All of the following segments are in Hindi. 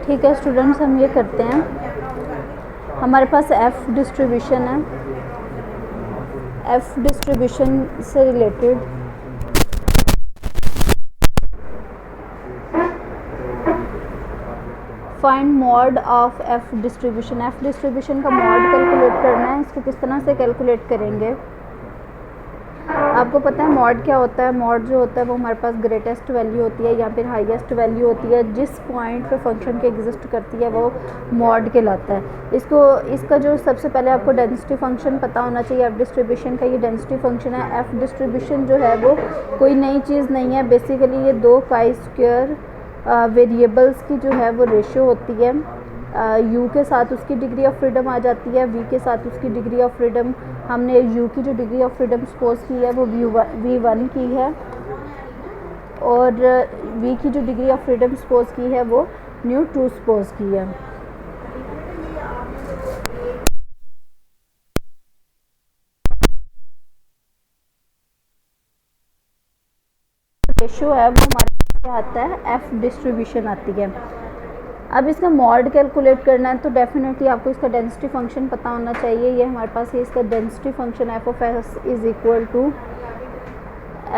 ठीक है स्टूडेंट्स, हम ये करते हैं। हमारे पास एफ डिस्ट्रीब्यूशन है। एफ डिस्ट्रीब्यूशन से related find mode of F distribution. F distribution का मॉड कैलकुलेट करना है। इसको किस तरह से कैलकुलेट करेंगे? आपको पता है मॉड क्या होता है? मॉड जो होता है वो हमारे पास ग्रेटेस्ट वैल्यू होती है या फिर हाईएस्ट वैल्यू होती है। जिस पॉइंट पे फंक्शन के एग्जिस्ट करती है वो मॉड कहलाता है। इसका जो सबसे पहले आपको डेंसिटी फंक्शन पता होना चाहिए। एफ डिस्ट्रीब्यूशन का ये डेंसिटी फंक्शन है। एफ डिस्ट्रीब्यूशन जो है वो कोई नई चीज़ नहीं है। बेसिकली ये दो पाई स्क्वायर वेरिएबल्स की जो है वो रेशियो होती है। यू के साथ उसकी डिग्री ऑफ फ्रीडम आ जाती है, वी के साथ उसकी डिग्री ऑफ फ्रीडम। हमने यू की जो डिग्री ऑफ फ्रीडम सपोज की है वो V1 की है और वी की जो डिग्री ऑफ फ्रीडम सपोज की है वो μ2 सपोज की है। रेशियो है वो हमारे पास आता है एफ डिस्ट्रीब्यूशन आती है। अब इसका मॉड कैलकुलेट करना है तो डेफिनेटली आपको इसका डेंसिटी फंक्शन पता होना चाहिए। ये हमारे पास है इसका density function F of S is equal to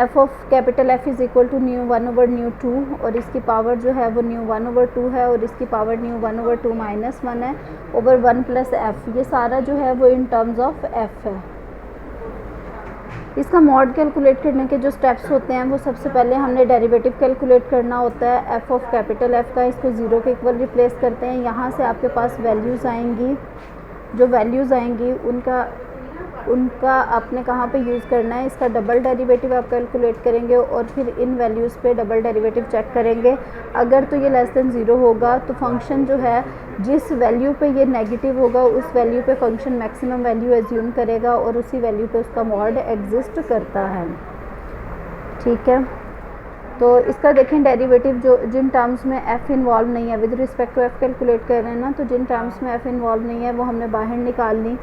F of capital F is equal to μ1/μ2 और इसकी पावर जो है वो μ1/2 है और इसकी पावर μ1/2 -1 है ओवर 1 + f। ये सारा जो है वो इन टर्म्स ऑफ f है। इसका मॉड कैलकुलेट करने के जो स्टेप्स होते हैं वो सबसे पहले हमने डेरिवेटिव कैलकुलेट करना होता है एफ ऑफ कैपिटल एफ का। इसको ज़ीरो के इक्वल रिप्लेस करते हैं। यहाँ से आपके पास वैल्यूज़ आएंगी। जो वैल्यूज़ आएंगी उनका आपने कहाँ पे यूज़ करना है? इसका डबल डेरिवेटिव आप कैलकुलेट करेंगे और फिर इन वैल्यूज़ पे डबल डेरिवेटिव चेक करेंगे। अगर तो ये लेस देन ज़ीरो होगा तो फंक्शन जो है जिस वैल्यू पे ये नेगेटिव होगा उस वैल्यू पे फंक्शन मैक्सिमम वैल्यू एज्यूम करेगा और उसी वैल्यू पे उसका मॉड एग्जिस्ट करता है। ठीक है, तो इसका देखें डेरिवेटिव जो जिन टर्म्स में f इन्वॉल्व नहीं है, with respect to f calculate कर रहे हैं ना, तो जिन टर्म्स में f इन्वॉल्व नहीं है वो हमने बाहर निकालनी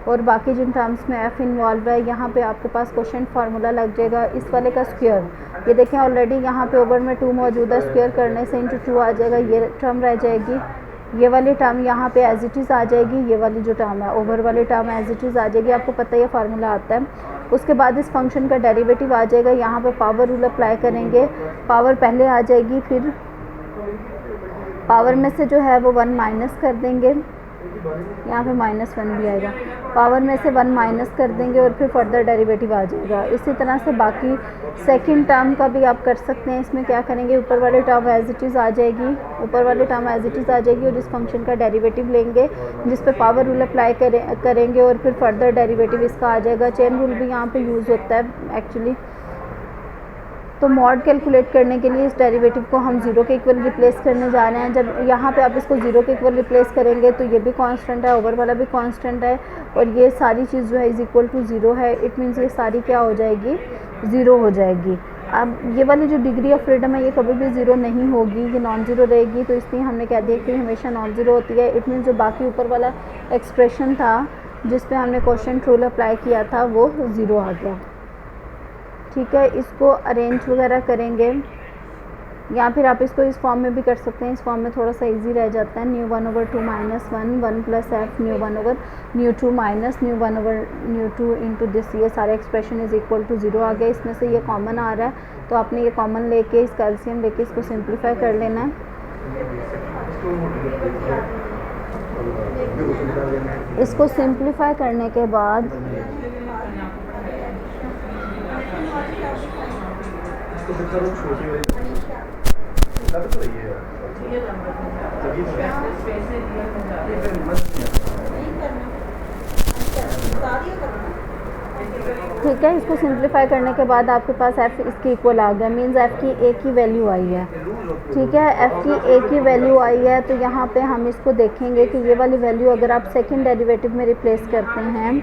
और बाकी जिन टर्म्स में f इन्वॉल्व है यहाँ पे आपके पास क्वोशिएंट फार्मूला लग जाएगा। इस वाले का स्क्वायर, ये देखें ऑलरेडी यहाँ पे ओवर में 2 मौजूद है। स्क्वायर करने से इंटू 2 आ जाएगा, ये टर्म रह जाएगी। ये वाली टर्म यहाँ पे एज इट इज़ आ जाएगी। ये वाली जो टर्म है ओवर वाली टर्म एज इट इज़ आ जाएगी। आपको पता है ये फार्मूला आता है। उसके बाद इस फंक्शन का डेरिवेटिव आ जाएगा। यहाँ पे पावर रूल अप्लाई करेंगे। पावर पहले आ जाएगी, फिर पावर में से जो है वो 1 माइनस कर देंगे। यहाँ पे -1 भी आएगा। पावर में से 1 माइनस कर देंगे और फिर फर्दर डेरिवेटिव आ जाएगा। इसी तरह से बाकी सेकंड टर्म का भी आप कर सकते हैं। इसमें क्या करेंगे? ऊपर वाली टर्म एज इट इज़ आ जाएगी। ऊपर वाली टर्म एज इट इज़ आ जाएगी और इस फंक्शन का डेरिवेटिव लेंगे जिस पे पावर रूल अप्लाई करेंगे और फिर फर्दर डेरिवेटिव इसका आ जाएगा। चेन रूल भी यहाँ पे यूज़ होता है एक्चुअली। तो मॉड कैलकुलेट करने के लिए इस डेरिवेटिव को हम ज़ीरो के इक्वल रिप्लेस करने जा रहे हैं। जब यहाँ पे आप इसको ज़ीरो के इक्वल रिप्लेस करेंगे तो ये भी कांस्टेंट है, ओवर वाला भी कांस्टेंट है और ये सारी चीज़ जो है इज़ इक्वल टू ज़ीरो है। इट मीन्स ये सारी क्या हो जाएगी? ज़ीरो हो जाएगी। अब ये वाली जो डिग्री ऑफ फ्रीडम है ये कभी भी ज़ीरो नहीं होगी, ये नॉन ज़ीरो रहेगी। तो इसलिए हमने कह दिया कि हमेशा नॉन ज़ीरो होती है। इट मीन्स जो बाकी ऊपर वाला एक्सप्रेशन था जिस पे हमने क्वोशिएंट रूल अप्लाई किया था वो ज़ीरो आ गया। ठीक है, इसको अरेंज वगैरह करेंगे या फिर आप इसको इस फॉर्म में भी कर सकते हैं। इस फॉर्म में थोड़ा सा इजी रह जाता है। μ1/2 -1 1 + f μ1/μ2 -μ1/μ2 इंटू दिस। ये सारे expression is equal to zero आ गया। इसमें से ये कॉमन आ रहा है तो आपने ये कॉमन लेके इसका एलसीएम लेके इसको सिंप्लीफाई कर लेना है। इसको सिंप्लीफाई करने के बाद ठीक है, इसको सिंप्लीफाई करने के बाद आपके पास f इसके इक्वल आ गया। मीन्स f की a की वैल्यू आई है। ठीक है, f की a की वैल्यू आई है तो यहाँ पे हम इसको देखेंगे कि ये वाली वैल्यू अगर आप सेकंड डेरिवेटिव में रिप्लेस करते हैं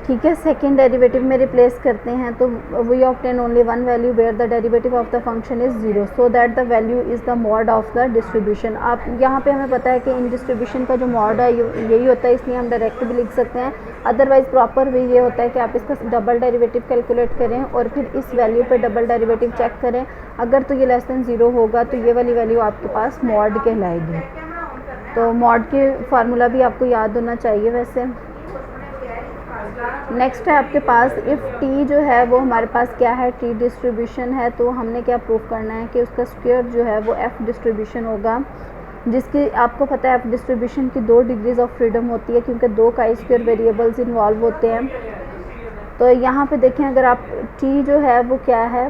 ठीक है, सेकेंड डेरिवेटिव में रिप्लेस करते हैं तो we obtain only one value where the derivative of the function is zero, so that the value is the mode of the distribution. आप यहाँ पे हमें पता है कि इन डिस्ट्रीब्यूशन का जो मॉड है यही होता है, इसलिए हम डायरेक्ट भी लिख सकते हैं। अदरवाइज़ प्रॉपर वे ये होता है कि आप इसका डबल डेरिवेटिव कैलकुलेट करें और फिर इस वैल्यू पर डबल डेरिवेटिव चेक करें। अगर तो ये लेस देन ज़ीरो होगा तो ये वाली वैल्यू आपके पास मॉड कहलाएगी। तो मॉड के फार्मूला भी आपको याद होना चाहिए वैसे। नेक्स्ट है आपके पास इफ़ टी जो है वो हमारे पास क्या है, टी डिस्ट्रीब्यूशन है, तो हमने क्या प्रूफ करना है कि उसका स्क्वायर जो है वो एफ़ डिस्ट्रीब्यूशन होगा, जिसकी आपको पता है एफ़ डिस्ट्रीब्यूशन की 2 डिग्रीज ऑफ फ्रीडम होती है क्योंकि 2 काई स्क्वायर वेरिएबल्स इन्वॉल्व होते हैं। तो यहाँ पे देखें, अगर आप टी जो है वो क्या है,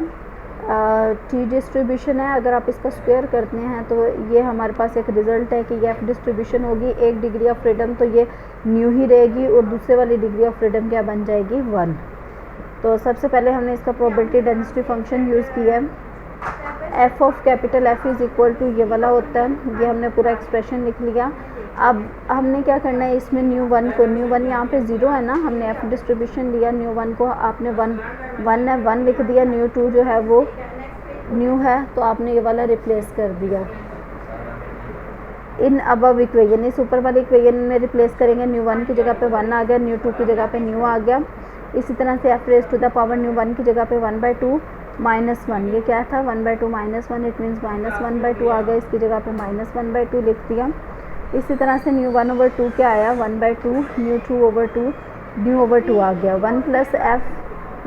टी डिस्ट्रीब्यूशन है, अगर आप इसका स्क्वायर करते हैं तो ये हमारे पास एक रिज़ल्ट है कि ये एफ़ डिस्ट्रीब्यूशन होगी। एक डिग्री ऑफ फ्रीडम तो ये न्यू ही रहेगी और दूसरे वाली डिग्री ऑफ फ्रीडम क्या बन जाएगी, 1। तो सबसे पहले हमने इसका प्रोबेबिलिटी डेंसिटी फंक्शन यूज़ किया है। F of capital F is equal to ये वाला होता है, ये हमने पूरा एक्सप्रेशन लिख लिया। अब हमने क्या करना है, इसमें न्यू वन को, न्यू वन यहाँ पे ज़ीरो है ना, हमने एफ डिस्ट्रीब्यूशन लिया, न्यू वन को आपने वन है 1 लिख दिया, न्यू टू जो है वो न्यू है तो आपने ये वाला रिप्लेस कर दिया। इन अबव इक्वेशन, इस ऊपर वाले इक्वेशन में रिप्लेस करेंगे, न्यू वन की जगह पे 1 आ गया, न्यू टू की जगह पे न्यू आ गया। इसी तरह से F raise to the power nu one की जगह पे 1/2 -1, ये क्या था 1/2 -1, इट मीन्स -1/2 आ गया, इसकी जगह पे -1/2 लिख दिया। इसी तरह से न्यू 1/2 क्या आया 1/2, न्यू 2/2 न्यू/2 आ गया। 1 प्लस एफ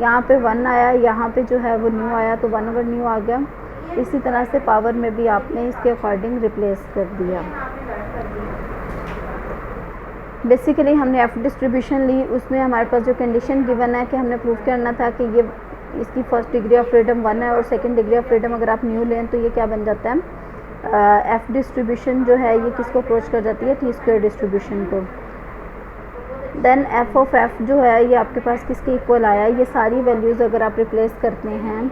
यहाँ पे 1 आया, यहाँ पे जो है वो न्यू आया तो 1/न्यू आ गया। इसी तरह से पावर में भी आपने इसके अकॉर्डिंग रिप्लेस कर दिया। बेसिकली हमने एफ डिस्ट्रीब्यूशन ली, उसमें हमारे पास जो कंडीशन गिवन है कि हमने प्रूव करना था कि ये इसकी फर्स्ट डिग्री ऑफ फ्रीडम 1 है और सेकंड डिग्री ऑफ फ्रीडम अगर आप न्यू लें तो ये क्या बन जाता है, एफ डिस्ट्रीब्यूशन जो है ये किसको अप्रोच कर जाती है, टी स्क्वायर डिस्ट्रीब्यूशन को। देन एफ ऑफ एफ जो है ये आपके पास किसके इक्वल आया, ये सारी वैल्यूज़ अगर आप रिप्लेस करते हैं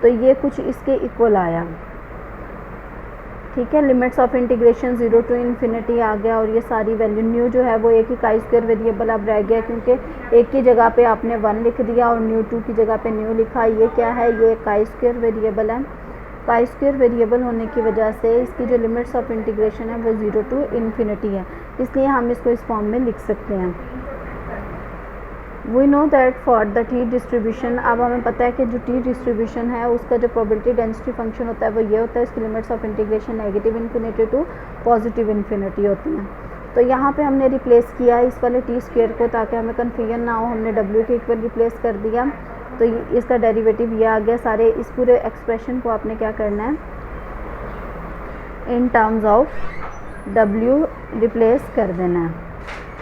तो ये कुछ इसके इक्वल आया। ठीक है, limits of integration 0 to infinity आ गया और ये सारी वैल्यू न्यू जो है वो एक ही काई स्क्वायर वेरिएबल अब रह गया क्योंकि एक की जगह पे आपने 1 लिख दिया और न्यू 2 की जगह पे न्यू लिखा। ये क्या है, ये काई स्क्वायर वेरिएबल है। काई स्क्वायर वेरिएबल होने की वजह से इसकी जो लिमिट्स ऑफ इंटीग्रेशन है वो 0 टू इन्फिनिटी है, इसलिए हम इसको इस फॉर्म में लिख सकते हैं। We know that for the T distribution, अब हमें पता है कि जो टी डिस्ट्रीब्यूशन है उसका जो प्रोबेबिलिटी डेंसिटी फंक्शन होता है वो ये होता है, इसकी limits of integration negative infinity to positive infinity होती हैं। तो यहाँ पे हमने रिप्लेस किया इस वाले टी स्क्वायर को ताकि हमें कन्फ्यूजन ना हो, हमने डब्ल्यू के इक्वल रिप्लेस कर दिया तो इसका डेरिवेटिव ये आ गया। सारे इस पूरे एक्सप्रेशन को आपने क्या करना है, इन टर्म्स ऑफ डब्ल्यू रिप्लेस कर देना है।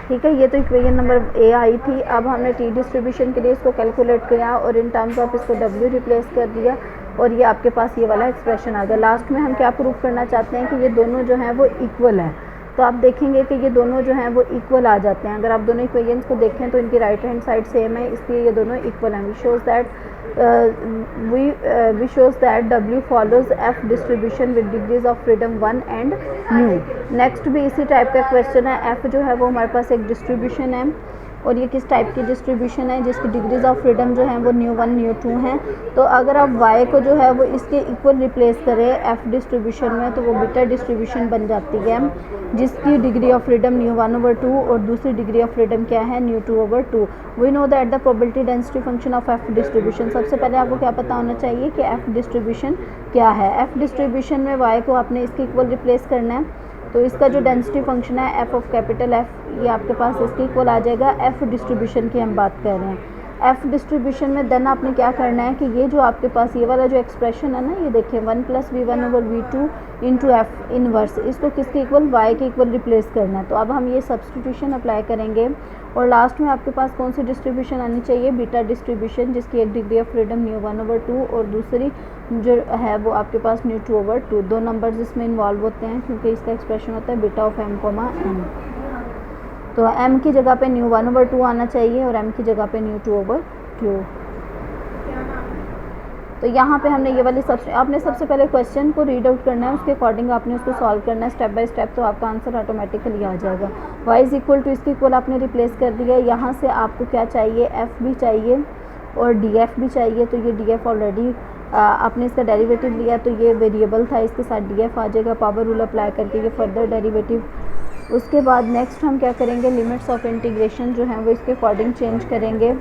ठीक है, ये तो इक्वेशन नंबर ए आई थी। अब हमने टी डिस्ट्रीब्यूशन के लिए इसको कैलकुलेट किया और इन टर्म्स ऑफ इसको डब्ल्यू रिप्लेस कर दिया और ये आपके पास ये वाला एक्सप्रेशन आ गया। लास्ट में हम क्या प्रूफ करना चाहते हैं कि ये दोनों जो हैं वो इक्वल है। तो आप देखेंगे कि ये दोनों जो हैं वो इक्वल आ जाते हैं। अगर आप दोनों इक्वेशंस को देखें तो इनकी राइट हैंड साइड सेम है, इसलिए ये दोनों इक्वल हैं। We shows that W follows F distribution with degrees of freedom 1 and new. Next भी इसी टाइप का क्वेश्चन है। एफ जो है वो हमारे पास एक डिस्ट्रीब्यूशन है और ये किस टाइप की डिस्ट्रीब्यूशन है जिसकी डिग्रीज ऑफ फ्रीडम जो है वो न्यू 1 न्यू 2 हैं। तो अगर आप y को जो है वो इसके इक्वल रिप्लेस करें एफ डिस्ट्रीब्यूशन में तो वो बीटा डिस्ट्रीब्यूशन बन जाती है जिसकी डिग्री ऑफ फ्रीडम न्यू 1/2 और दूसरी डिग्री ऑफ फ्रीडम क्या है, nu 2/2। We know that the probability density function of F distribution. सबसे पहले आपको क्या पता होना चाहिए कि एफ डिस्ट्रीब्यूशन क्या है। एफ डिस्ट्रीब्यूशन में y को आपने इसके इक्वल रिप्लेस करना है तो इसका जो डेंसिटी फंक्शन है एफ ऑफ कैपिटल एफ ये आपके पास इसके इक्वल आ जाएगा। एफ डिस्ट्रीब्यूशन की हम बात कर रहे हैं। एफ डिस्ट्रीब्यूशन में देन आपने क्या करना है कि ये जो आपके पास ये वाला जो एक्सप्रेशन है ना, ये देखिए 1 + v1/v2 इंटू एफ इनवर्स, इसको किसके इक्वल, y के इक्वल रिप्लेस करना है। तो अब हम ये सब्सटीट्यूशन अप्लाई करेंगे और लास्ट में आपके पास कौन सी डिस्ट्रीब्यूशन आनी चाहिए, बीटा डिस्ट्रीब्यूशन जिसकी एक डिग्री ऑफ फ्रीडम न्यू 1/2 और दूसरी जो है वो आपके पास न्यू 2/2। दो नंबर्स इसमें इन्वॉल्व होते हैं क्योंकि इसका एक्सप्रेशन होता है बीटा ऑफ m, n। तो m की जगह पे न्यू 1/2 आना चाहिए और m की जगह पे न्यू 2/2। तो यहाँ पे हमने ये वाली आपने सबसे पहले क्वेश्चन को रीड आउट करना है, उसके अकॉर्डिंग आपने उसको सॉल्व करना है स्टेप बाय स्टेप, तो आपका आंसर ऑटोमेटिकली आ जाएगा। y इज़ इक्वल टू इसकी इक्वल आपने रिप्लेस कर दिया। यहाँ से आपको क्या चाहिए, f भी चाहिए और df भी चाहिए। तो ये df ऑलरेडी आपने इसका डेरिवेटिव लिया, तो ये वेरिएबल था, इसके साथ df आ जाएगा। पावर रूल अप्लाई करके ये फर्दर डेरिवेटिव। उसके बाद नेक्स्ट हम क्या करेंगे, लिमिट्स ऑफ इंटीग्रेशन जो है वो इसके अकॉर्डिंग चेंज करेंगे,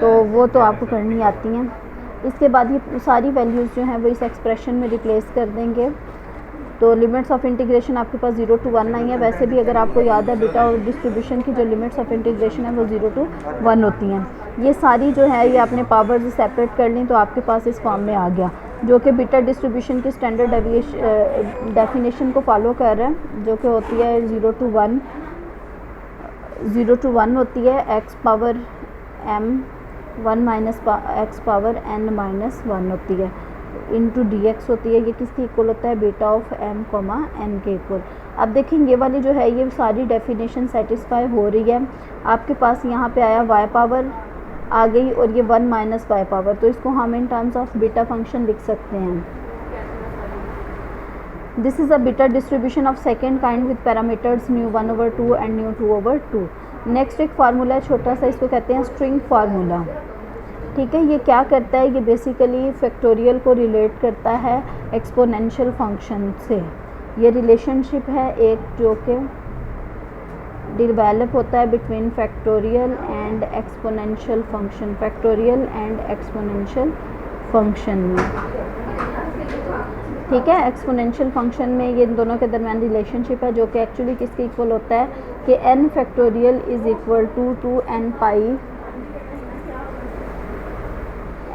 तो वो तो आपको करनी आती हैं। इसके बाद ये सारी वैल्यूज़ जो हैं वो इस एक्सप्रेशन में रिप्लेस कर देंगे। तो लिमिट्स ऑफ इंटीग्रेशन आपके पास 0 to 1 नहीं है। वैसे भी अगर आपको याद है बीटा और डिस्ट्रीब्यूशन की जो लिमिट्स ऑफ इंटीग्रेशन है वो 0 to 1 होती हैं। ये सारी जो है ये आपने पावर्स सेपरेट कर ली, तो आपके पास इस फॉर्म में आ गया, जो कि बीटा डिस्ट्रीब्यूशन की स्टैंडर्ड डेफिनेशन को फॉलो कर रहा है, जो कि होती है 0 to 1 होती है x power m 1 minus x power n minus 1 होती है, इंटू dx होती है। ये किसकी इक्वल होता है, beta of m comma n के इक्वल। अब देखें ये वाली जो है ये सारी डेफिनेशन सेटिस्फाई हो रही है। आपके पास यहाँ पे आया y पावर आ गई और ये 1 माइनस y पावर, तो इसको हम in terms of beta function लिख सकते हैं। This is a beta distribution of second kind with parameters μ1/2 and μ2/2। Next एक फार्मूला है छोटा सा, इसको कहते हैं स्ट्रिंग फार्मूला। ठीक है, ये क्या करता है, ये बेसिकली फैक्टोरियल को रिलेट करता है एक्सपोनेंशियल फंक्शन से। ये रिलेशनशिप है एक जो कि डिवेलप होता है between factorial and exponential function, factorial and exponential function में। ठीक है, एक्सपोनेंशियल फंक्शन में ये इन दोनों के दरमियान रिलेशनशिप है, जो कि एक्चुअली किसके इक्वल होता है कि n factorial is equal to n pi,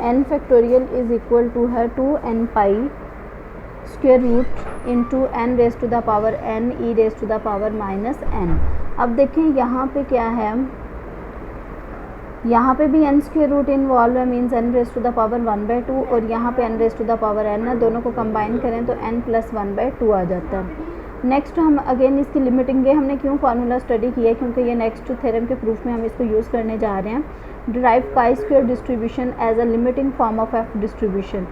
n factorial is equal to है 2n pi square root into n raise to the power n e raise to the power minus n। अब देखें यहाँ पे क्या है, यहाँ पे भी n स्क्वायर रूट इन्वॉल्व है, means n raise to the power 1/2, और यहाँ पे n raise to the power n है। दोनों को कंबाइन करें तो n प्लस 1/2 आ जाता है। नेक्स्ट हम अगेन इसकी लिमिटिंग, हमने क्यों फार्मूला स्टडी किया है, क्योंकि ये नेक्स्ट थ्योरम के प्रूफ में हम इसको यूज़ करने जा रहे हैं। Derive pi square distribution as a limiting form of F distribution.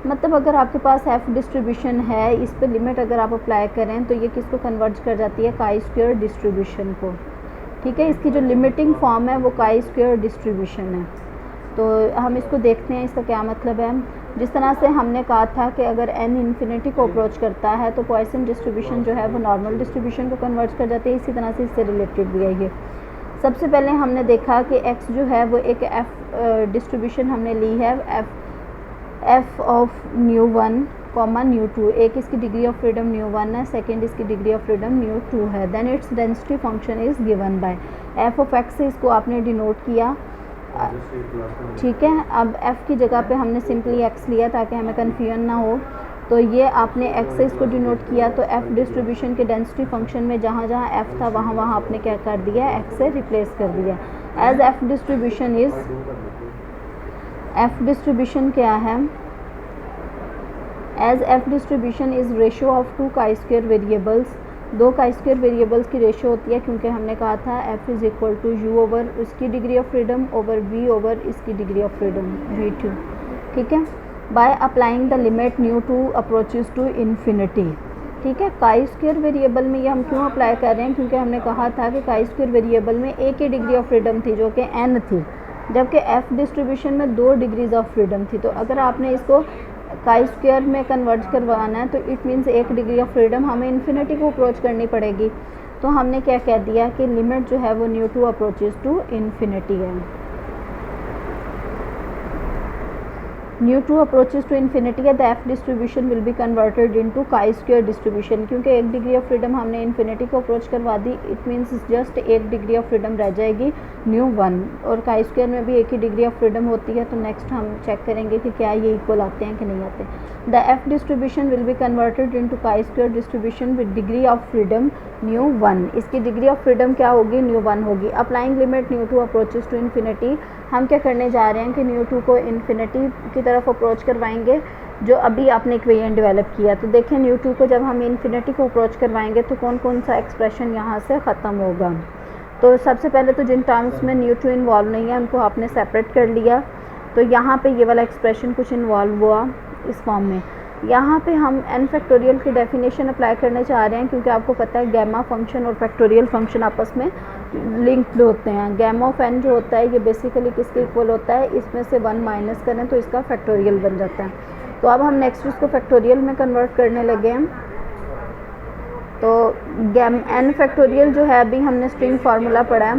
मतलब अगर आपके पास एफ डिस्ट्रीब्यूशन है, इस पर लिमिट अगर आप अप्लाई करें तो ये किसको कन्वर्ट कर जाती है, काई स्क्वायर डिस्ट्रीब्यूशन को। ठीक है, इसकी जो लिमिटिंग फॉर्म है वो काई स्क्वायर डिस्ट्रीब्यूशन है। तो हम इसको देखते हैं इसका क्या मतलब है। जिस तरह से हमने कहा था कि अगर n इन्फिनिटी को अप्रोच करता है तो पॉइसन डिस्ट्रीब्यूशन जो है वो नॉर्मल डिस्ट्रीब्यूशन को कन्वर्ट कर जाती है, इसी तरह से इससे रिलेटेड भी है ये। सबसे पहले हमने देखा कि x जो है वो एक f डिस्ट्रीब्यूशन हमने ली है, f ऑफ ν1 कॉमा ν2। एक इसकी डिग्री ऑफ फ्रीडम ν1 है, सेकेंड इसकी डिग्री ऑफ फ्रीडम ν2 है। Then its density function is given by f of x से इसको आपने डिनोट किया। ठीक है, अब f की जगह पे हमने सिंपली x लिया ताकि हमें कन्फ्यूजन ना हो। तो ये आपने x से इसको डिनोट किया, तो f डिस्ट्रीब्यूशन के डेंसिटी फंक्शन में जहाँ जहाँ f था वहाँ वहाँ आपने क्या कर दिया, x से रिप्लेस कर दिया। As f distribution is, f distribution क्या है, as f distribution is ratio of two chi square variables. दो काई स्क्वायर वेरिएबल्स की रेशो होती है, क्योंकि हमने कहा था f is equal to u over उसकी degree of freedom over v over इसकी डिग्री ऑफ फ्रीडम v2। ठीक है, by applying the limit ν2 approaches to infinity. ठीक है, काई स्क्वायर वेरिएबल में ये हम क्यों अप्लाई कर रहे हैं, क्योंकि हमने कहा था कि काई स्क्वायर वेरिएबल में एक ही डिग्री ऑफ फ्रीडम थी जो कि n थी, जबकि f डिस्ट्रीब्यूशन में 2 डिग्रीज ऑफ फ्रीडम थी। तो अगर आपने इसको काई स्क्वायर में कन्वर्ट करवाना है तो इट मीन्स एक डिग्री ऑफ फ्रीडम हमें इन्फिनिटी को अप्रोच करनी पड़ेगी। तो हमने क्या कह दिया कि लिमिट जो है वो ν2 अप्रोचेस टू इन्फिनिटी है। ν2 अप्रोचेस टू इन्फिनिटी है, the F distribution will be converted into chi square distribution. क्योंकि एक डिग्री ऑफ फ्रीडम हमने इन्फिनिटी को अप्रोच करवा दी, इट मीन्स जस्ट एक डिग्री ऑफ फ्रीडम रह जाएगी ν1, और काई स्क्वायर में भी एक ही डिग्री ऑफ फ्रीडम होती है। तो नेक्स्ट हम चेक करेंगे कि क्या ये इक्वल आते हैं कि नहीं आते। The F distribution will be converted into chi square distribution with degree of freedom ν1। इसकी डिग्री ऑफ फ्रीडम क्या होगी, ν1 होगी। Applying limit ν2 approaches to infinity, हम क्या करने जा रहे हैं कि ν2 को इन्फिनिटी की तरफ अप्रोच करवाएंगे, जो अभी आपने इक्वेशन डेवलप किया। तो देखें ν2 को जब हम इन्फिनिटी को अप्रोच करवाएंगे तो कौन कौन सा एक्सप्रेशन यहाँ से ख़त्म होगा। तो सबसे पहले तो जिन टर्म्स में ν2 इन्वॉल्व नहीं है उनको आपने सेपरेट कर लिया। तो यहाँ पे ये वाला एक्सप्रेशन कुछ इन्वॉल्व हुआ इस फॉर्म में। यहाँ पे हम n फैक्टोरियल की डेफिनेशन अप्लाई करने चाह रहे हैं, क्योंकि आपको पता है गैमा फंक्शन और फैक्टोरियल फंक्शन आपस में लिंक्ड होते हैं। गैमा ऑफ n जो होता है ये बेसिकली किसके इक्वल होता है, इसमें से 1 माइनस करें तो इसका फैक्टोरियल बन जाता है। तो अब हम नेक्स्ट इसको फैक्टोरियल में कन्वर्ट करने लगे हैं। तो n फैक्टोरियल जो है अभी हमने स्ट्रिंग फार्मूला पढ़ा है,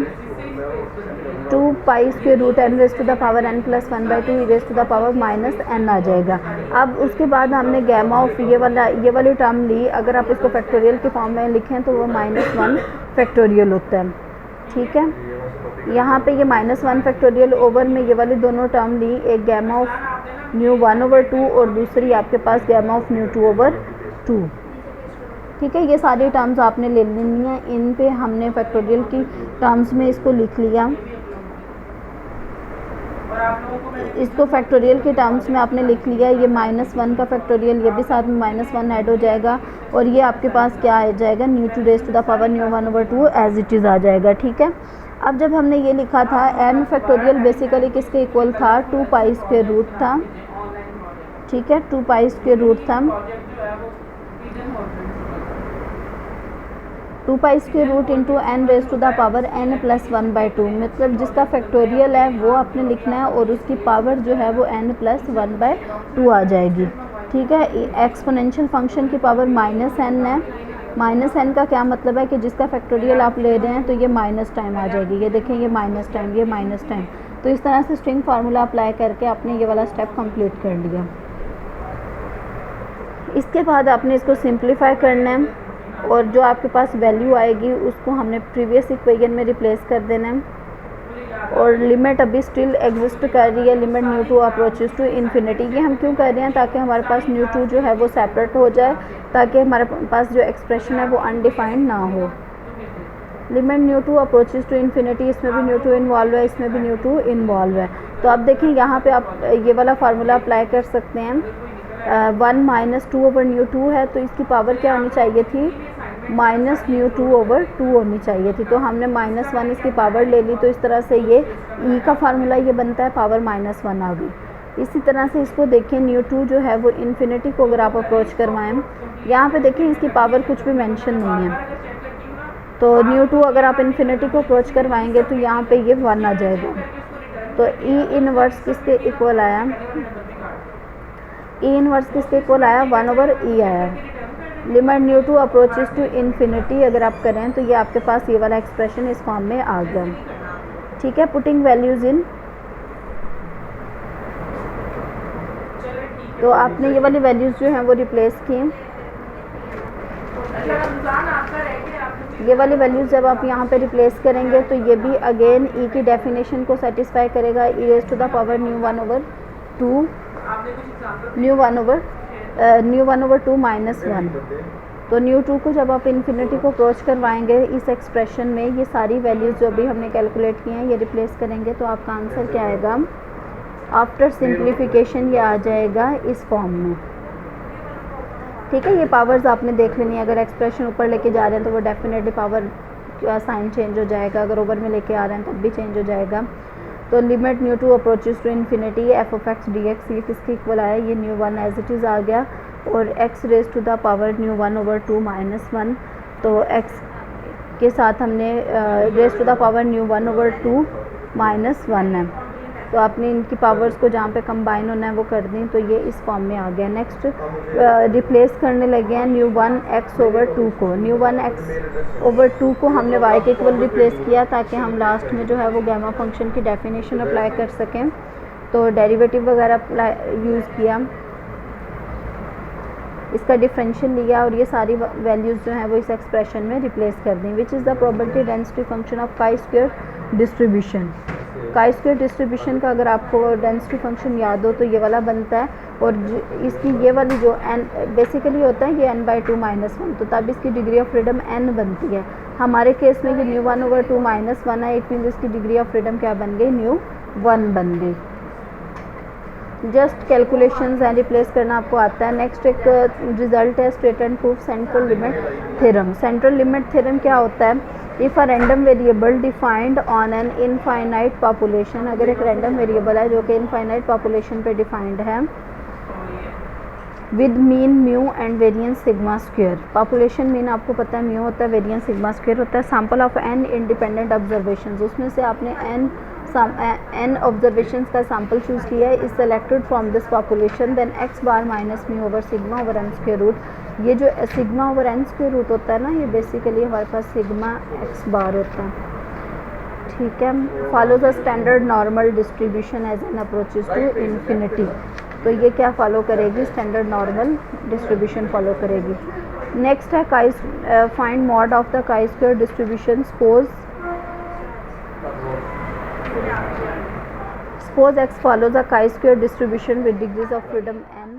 2 pi square root n raise to the power n plus 1/2 e raise to the power minus n आ जाएगा। अब उसके बाद हमने गैमा ऑफ ये वाली टर्म ली, अगर आप इसको फैक्टोरियल के फॉर्म में लिखें तो वो -1 फैक्टोरियल होता है। ठीक है, यहाँ पे ये -1 फैक्टोरियल ओवर में ये वाली दोनों टर्म ली, एक गैमा ऑफ न्यू 1/2 और दूसरी आपके पास गैमा ऑफ न्यू 2/2। ठीक है, ये सारी टर्म्स आपने ले लेनी है। इन पे हमने फैक्टोरियल की टर्म्स में इसको लिख लिया, इसको फैक्टोरियल के टर्म्स में आपने लिख लिया। ये -1 का फैक्टोरियल, ये भी साथ में -1 ऐड हो जाएगा और ये आपके पास क्या आ जाएगा, nu 2 raised to the power nu 1/2 as it is आ जाएगा। ठीक है, अब जब हमने ये लिखा था n फैक्टोरियल बेसिकली किसके इक्वल था, 2 पाई स्क्वायर रूट था। ठीक है, 2 पाई स्क्वायर रूट था, 2 pi square root into n raise to the power n plus 1/2, मतलब जिसका फैक्टोरियल है वो आपने लिखना है और उसकी पावर जो है वो n प्लस 1/2 आ जाएगी। ठीक है, एक्सपोनेंशियल फंक्शन की पावर -n है। -n का क्या मतलब है कि जिसका फैक्टोरियल आप ले रहे हैं तो ये माइनस टाइम आ जाएगी। ये देखें, ये माइनस टाइम, ये माइनस टाइम। तो इस तरह से स्ट्रिंग फार्मूला अप्लाई करके आपने ये वाला स्टेप कंप्लीट कर लिया। इसके बाद आपने इसको सिंप्लीफाई करना है और जो आपके पास वैल्यू आएगी उसको हमने प्रीवियस इक्वेशन में रिप्लेस कर देना है। और लिमिट अभी स्टिल एग्जिस्ट कर रही है, limit nu 2 approaches to infinity. ये हम क्यों कर रहे हैं, ताकि हमारे पास न्यू 2 जो है वो सेपरेट हो जाए, ताकि हमारे पास जो एक्सप्रेशन है वो अनडिफाइंड ना हो। Limit nu 2 approaches to infinity, इसमें भी न्यू 2 इन्वॉल्व है, इसमें भी न्यू 2 इन्वॉल्व है। तो आप देखें यहाँ पे आप ये वाला फार्मूला अप्लाई कर सकते हैं। 1 माइनस 2/2 है, तो इसकी पावर क्या होनी चाहिए थी, -2/2 होनी चाहिए थी। तो हमने -1 इसकी पावर ले ली, तो इस तरह से ये e का फार्मूला ये बनता है, पावर -1 आ गई। इसी तरह से इसको देखें, न्यू 2 जो है वो इन्फिनिटी को अगर आप अप्रोच करवाएं, यहाँ पे देखें इसकी पावर कुछ भी मेंशन नहीं है। तो न्यू 2 अगर आप इन्फिनिटी को अप्रोच करवाएंगे तो यहाँ पे ये 1 आ जाएगा। तो e इनवर्स किसके इक्वल आया, e इनवर्स किसके इक्वल आया, 1/e आया। Limit nu 2 approaches to infinity अगर आप करें तो ये आपके पास ये वाला एक्सप्रेशन इस फॉर्म में आ गया। ठीक है, पुटिंग वैल्यूज़ इन, तो आपने ये वाली वैल्यूज़ जो हैं वो रिप्लेस की। ये वाली वैल्यूज़ जब आप यहाँ पे रिप्लेस करेंगे तो ये भी अगेन e की डेफिनेशन को सेटिस्फाई करेगा, e raise to the power nu 1/2 -1। तो न्यू 2 को जब आप इन्फिनिटी को अप्रोच करवाएंगे इस एक्सप्रेशन में, ये सारी वैल्यूज़ जो भी हमने कैलकुलेट की हैं ये रिप्लेस करेंगे तो आपका आंसर क्या आएगा, आफ्टर सिंप्लीफिकेशन ये आ जाएगा इस फॉर्म में। ठीक है, ये पावर्स आपने देख लेनी है। अगर एक्सप्रेशन ऊपर लेके जा रहे हैं तो वो डेफिनेटली पावर का साइन चेंज हो जाएगा, अगर ओवर में लेके आ रहे हैं तब भी चेंज हो जाएगा। तो limit nu 2 approaches to infinity f(x) dx, ये किसके इक्वल आया, ये न्यू 1 एज इट इज़ आ गया और x raise to the power nu 1/2 -1। तो x के साथ हमने raise to the power nu 1/2 -1 है। तो आपने इनकी पावर्स को जहाँ पे कंबाइन होना है वो कर दी, तो ये इस फॉर्म में आ गया। नेक्स्ट रिप्लेस करने लगे हैं न्यू 1x/2 को। न्यू 1x/2 को हमने y के इक्वल रिप्लेस किया ताकि हम लास्ट में जो है वो गैमा फंक्शन की डेफिनेशन अप्लाई कर सकें। तो डेरिवेटिव वगैरह यूज़ किया, इसका डिफरेंशियल लिया और ये सारी वैल्यूज़ जो हैं वो इस एक्सप्रेशन में रिप्लेस कर दी। Which is the probability density function of chi square distribution. chi square distribution का अगर आपको डेंसिटी फंक्शन याद हो तो ये वाला बनता है और इसकी ये वाली जो n बेसिकली होता है ये n/2 -1, तो तब इसकी डिग्री ऑफ फ्रीडम n बनती है। हमारे केस में ये न्यू 1/2 -1 है, इट मीन्स इसकी डिग्री ऑफ फ्रीडम क्या बन गई, न्यू 1 बन गई। जस्ट कैलकुलेशंस एंड रिप्लेस करना आपको आता है। नेक्स्ट एक रिजल्ट है straight and proof central limit theorem. Central limit theorem क्या होता है if a random variable defined on an infinite population, अगर एक रैंडम वेरिएबल है जो कि इनफाइनाइट पॉपुलेशन पे डिफाइंड है, with mean mu and variance sigma square. Population mean आपको पता है म्यू होता है, वेरिएंस सिग्मा स्क्वायर होता है। Sample of N independent observations, उसमें से आपने एन ऑब्जर्वेशंस का सैम्पल चूज़ किया है, is selected from this population, then X bar minus mu over sigma over N square root. ये जो sigma over N square root होता है ना, ये बेसिकली हमारे पास सिग्मा एक्स बार होता है, ठीक है। Follows a standard normal distribution as N approaches to infinity, तो ये क्या फॉलो करेगी, स्टैंडर्ड नॉर्मल डिस्ट्रीब्यूशन फॉलो करेगी। नेक्स्ट है find mode of the chi square distribution. Suppose X follows a chi square distribution with degrees of freedom n